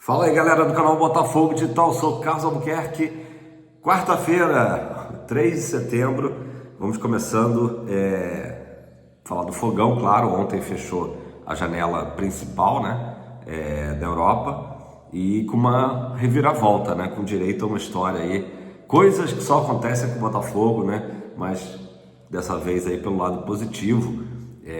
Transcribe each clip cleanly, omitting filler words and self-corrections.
Fala aí, galera do canal Botafogo Digital, sou Carlos Albuquerque. Quarta-feira, 3 de setembro, vamos começando falar do Fogão, claro. Ontem fechou a janela principal, né, da Europa, e com uma reviravolta, né, com direito a uma história aí, coisas que só acontecem com o Botafogo, né, mas dessa vez aí pelo lado positivo,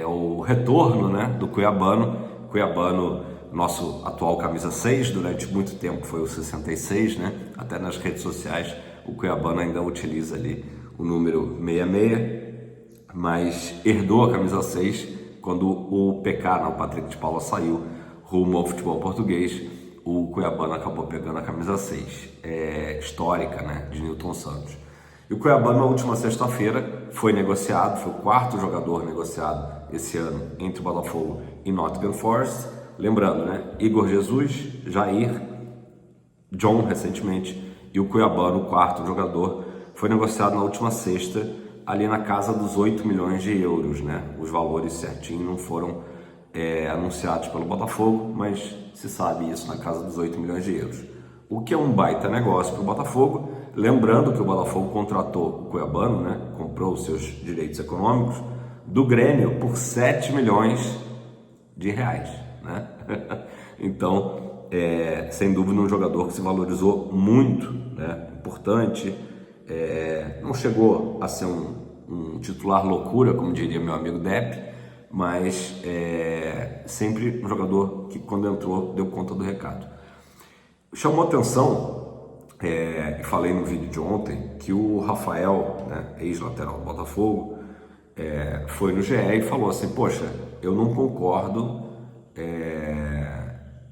o retorno, né, do Cuiabano, nosso atual camisa 6, durante muito tempo foi o 66, né? Até nas redes sociais o Cuiabano ainda utiliza ali o número 66, mas herdou a camisa 6 quando o PK, o Patrick de Paula, saiu rumo ao futebol português. O Cuiabano acabou pegando a camisa 6, histórica, né, de Nilton Santos. E o Cuiabano, na última sexta-feira, foi negociado, foi o quarto jogador negociado esse ano entre o Botafogo e Nottingham Forest. Lembrando, né? Igor Jesus, Jair, John recentemente, e o Cuiabano, o quarto jogador, foi negociado na última sexta, ali na casa dos 8 milhões de euros, né? Os valores certinhos não foram anunciados pelo Botafogo, mas se sabe isso, na casa dos 8 milhões de euros. O que é um baita negócio para o Botafogo. Lembrando que o Botafogo contratou o Cuiabano, né? Comprou os seus direitos econômicos do Grêmio por 7 milhões de reais. Né? Então, sem dúvida, um jogador que se valorizou muito, né? Importante, não chegou a ser um titular loucura, como diria meu amigo Depp, mas sempre um jogador que, quando entrou, deu conta do recado. Chamou atenção, e falei no vídeo de ontem, que o Rafael, né, ex-lateral do Botafogo, foi no GE e falou assim: poxa, eu não concordo.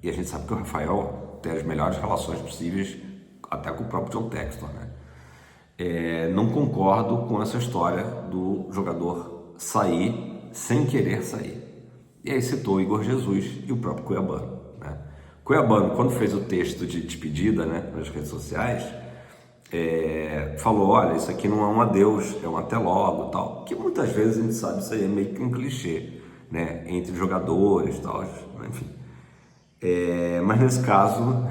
E a gente sabe que o Rafael tem as melhores relações possíveis até com o próprio John Textor, né? Não concordo com essa história do jogador sair sem querer sair. E aí citou o Igor Jesus e o próprio Cuiabano, né? Cuiabano, quando fez o texto de despedida, né, nas redes sociais, falou: olha, isso aqui não é um adeus, é um até logo, tal, que muitas vezes a gente sabe, isso aí é meio que um clichê, né, entre jogadores, tal, enfim. Mas nesse caso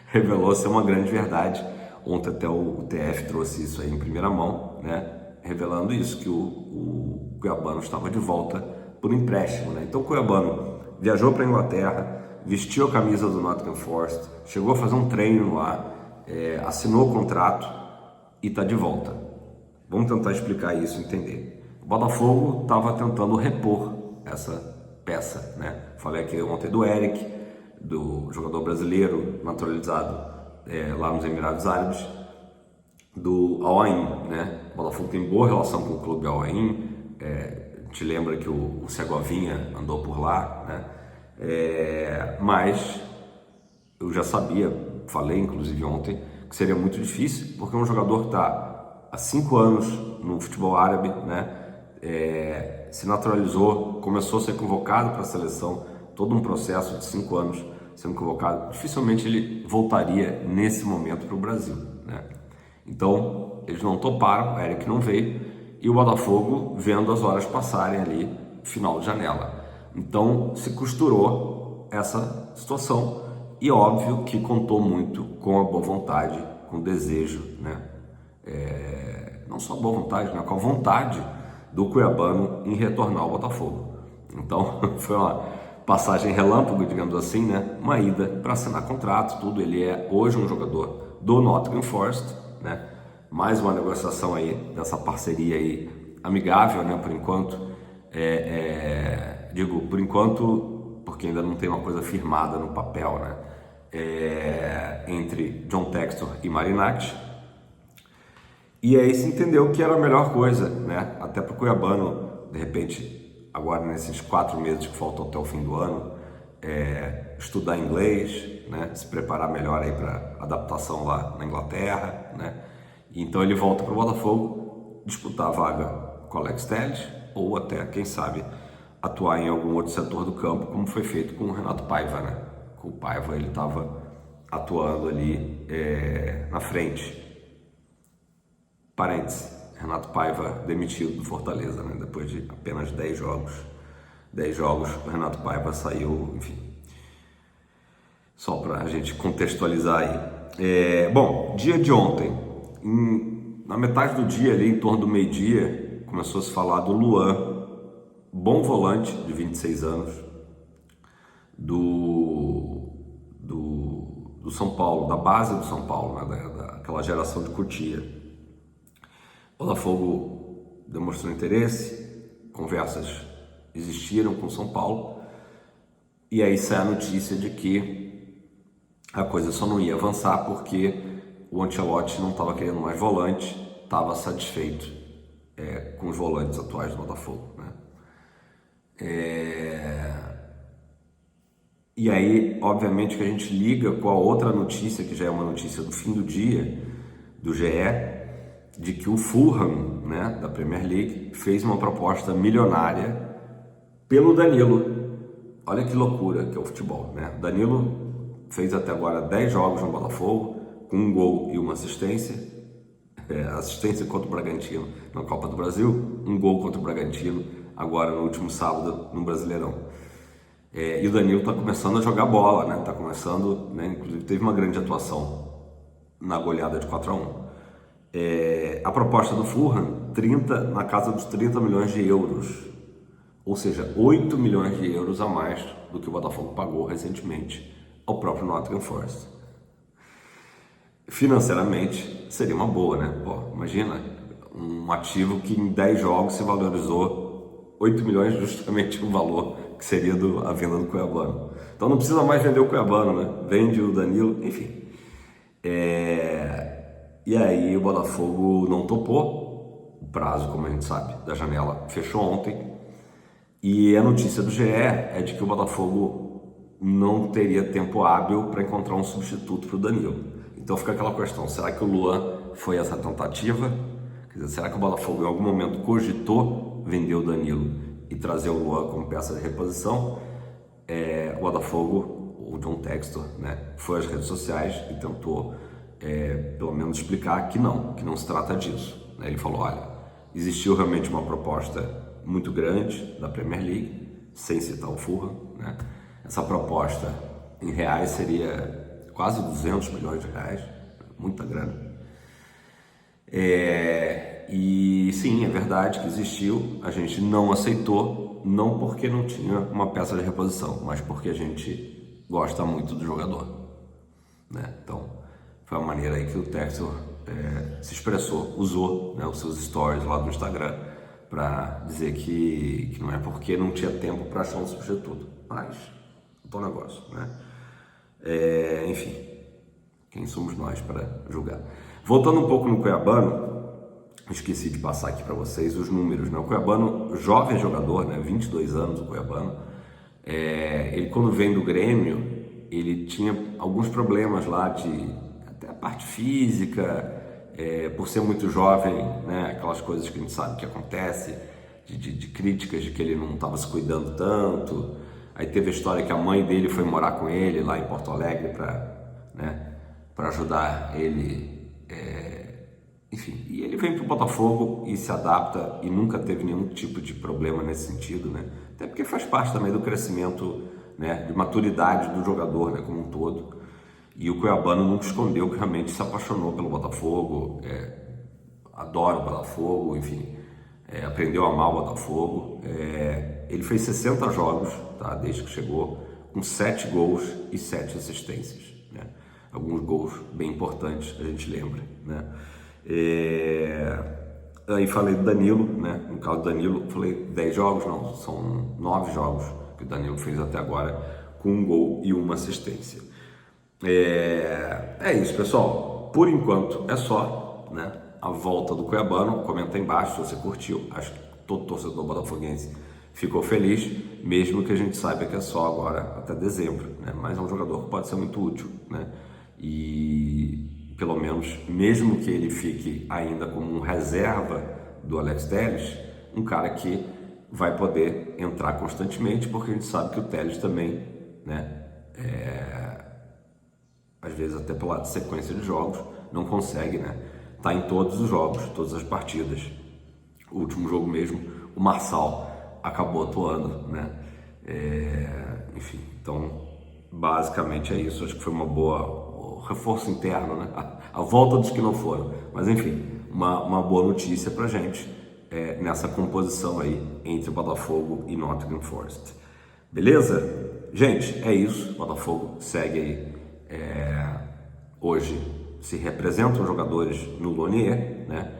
revelou ser uma grande verdade. Ontem até o TF trouxe isso aí em primeira mão, né, revelando isso, que o Cuiabano estava de volta por empréstimo, né? Então o Cuiabano viajou para a Inglaterra, vestiu a camisa do Nottingham Forest, chegou a fazer um treino lá, assinou o contrato e está de volta. Vamos tentar explicar isso, entender. O Botafogo estava tentando repor essa peça, né? Falei aqui ontem do Eric, do jogador brasileiro naturalizado lá nos Emirados Árabes, do Al Ain, né? O Botafogo tem boa relação com o clube Al Ain. Te lembra que o Segovinha andou por lá, né? Mas eu já sabia, falei inclusive ontem, que seria muito difícil, porque é um jogador que está há 5 anos no futebol árabe, né? Se naturalizou, começou a ser convocado para a seleção, todo um processo de 5 anos sendo convocado. Dificilmente ele voltaria nesse momento para o Brasil, né? Então eles não toparam, o Eric não veio, e o Botafogo vendo as horas passarem ali, final de janela. Então se costurou essa situação, e óbvio que contou muito com a boa vontade, com o desejo, né? Não só a boa vontade, né? Com a vontade do Cuiabano em retornar ao Botafogo. Então foi uma passagem relâmpago, digamos assim, né? Uma ida para assinar contrato, tudo. Ele é hoje um jogador do Nottingham Forest, né? Mais uma negociação aí dessa parceria aí amigável, né? Por enquanto, digo por enquanto, porque ainda não tem uma coisa firmada no papel, né? Entre John Textor e Marinacci. E aí se entendeu que era a melhor coisa, né? Até para o Cuiabano, de repente, agora nesses 4 meses que faltam até o fim do ano, estudar inglês, né? Se preparar melhor aí para adaptação lá na Inglaterra, né? E então ele volta para o Botafogo, disputar a vaga com o Alex Telles, ou até, quem sabe, atuar em algum outro setor do campo, como foi feito com o Renato Paiva, né? Com o Paiva ele estava atuando ali na frente. Parênteses, Renato Paiva demitido do Fortaleza, né? Depois de apenas 10 jogos. 10 jogos, o Renato Paiva saiu, enfim. Só para a gente contextualizar aí. Bom, dia de ontem, na metade do dia, ali em torno do meio-dia, começou a se falar do Luan, bom volante de 26 anos, do São Paulo, da base do São Paulo, né, daquela geração de Cotia. O Botafogo demonstrou interesse, conversas existiram com o São Paulo, e aí sai a notícia de que a coisa só não ia avançar porque o Ancelotti não estava querendo mais volante, estava satisfeito com os volantes atuais do Botafogo, né? E aí, obviamente, que a gente liga com a outra notícia, que já é uma notícia do fim do dia, do GE, de que o Fulham, né, da Premier League, fez uma proposta milionária pelo Danilo. Olha que loucura que é o futebol, né? Danilo fez até agora 10 jogos no Botafogo, com um gol e uma assistência. Assistência contra o Bragantino na Copa do Brasil, um gol contra o Bragantino, agora no último sábado no Brasileirão. E o Danilo está começando a jogar bola, né? Está começando, né? Inclusive teve uma grande atuação na goleada de 4-1. A proposta do Fulham, na casa dos 30 milhões de euros, ou seja, 8 milhões de euros a mais do que o Botafogo pagou recentemente ao próprio Nottingham Forest. Financeiramente seria uma boa, né? Pô, imagina um ativo que em 10 jogos se valorizou 8 milhões, justamente o valor que seria a venda do Cuiabano. Então não precisa mais vender o Cuiabano, né? Vende o Danilo, enfim. E aí o Botafogo não topou. O prazo, como a gente sabe, da janela fechou ontem. E a notícia do GE é de que o Botafogo não teria tempo hábil para encontrar um substituto para o Danilo. Então fica aquela questão, será que o Luan foi essa tentativa? Quer dizer, será que o Botafogo em algum momento cogitou vender o Danilo e trazer o Luan como peça de reposição? O Botafogo, o John Textor, né, foi às redes sociais e tentou pelo menos explicar que não se trata disso, né? Ele falou, olha, existiu realmente uma proposta muito grande da Premier League, sem citar o Fulham, né? Essa proposta em reais seria quase 200 milhões de reais, muita grana. E sim, é verdade que existiu, a gente não aceitou, não porque não tinha uma peça de reposição, mas porque a gente gosta muito do jogador, né? Então, foi a maneira aí que o Textor se expressou, usou, né, os seus stories lá no Instagram para dizer que não é porque não tinha tempo para achar um substituto, mas é um bom negócio, né? Enfim, quem somos nós para julgar? Voltando um pouco no Cuiabano, esqueci de passar aqui para vocês os números, né? O Cuiabano, jovem jogador, né? 22 anos o Cuiabano, ele quando vem do Grêmio, ele tinha alguns problemas lá até a parte física, por ser muito jovem, né? Aquelas coisas que a gente sabe que acontece, de críticas de que ele não estava se cuidando tanto. Aí teve a história que a mãe dele foi morar com ele lá em Porto Alegre para ajudar ele, enfim. E ele vem para o Botafogo e se adapta e nunca teve nenhum tipo de problema nesse sentido, né? Até porque faz parte também do crescimento, né, de maturidade do jogador, né, como um todo. E o Cuiabano nunca escondeu que realmente se apaixonou pelo Botafogo, adora o Botafogo, enfim, aprendeu a amar o Botafogo. Ele fez 60 jogos, tá, desde que chegou, com 7 gols e 7 assistências, né? Alguns gols bem importantes, a gente lembra, né? Aí falei do Danilo, né? No caso do Danilo, falei 10 jogos, não, são 9 jogos que o Danilo fez até agora, com um gol e uma assistência. É isso, pessoal. Por enquanto é só, né? A volta do Cuiabano. Comenta aí embaixo se você curtiu. Acho que todo torcedor botafoguense ficou feliz, mesmo que a gente saiba que é só agora até dezembro, né? Mas é um jogador que pode ser muito útil, né? E pelo menos, mesmo que ele fique ainda como um reserva do Alex Telles, um cara que vai poder entrar constantemente, porque a gente sabe que o Telles também, né? Às vezes até pela sequência de jogos, não consegue, né? Tá em todos os jogos, todas as partidas. O último jogo mesmo, o Marçal acabou atuando, né? Enfim, então basicamente é isso. Acho que foi uma boa reforço interno, né? A volta dos que não foram. Mas enfim, uma boa notícia pra gente nessa composição aí entre Botafogo e Nottingham Forest. Beleza? Gente, é isso. Botafogo segue aí. Hoje se representam jogadores no Lonier, né?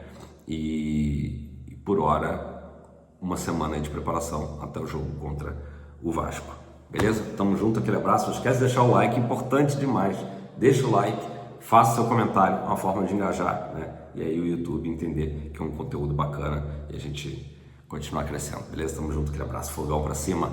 E por hora, uma semana aí de preparação até o jogo contra o Vasco. Beleza? Tamo junto, aquele abraço. Não esquece de deixar o like, importante demais. Deixa o like, faça seu comentário, uma forma de engajar, né? E aí o YouTube entender que é um conteúdo bacana e a gente continuar crescendo. Beleza? Tamo junto, aquele abraço. Fogão pra cima.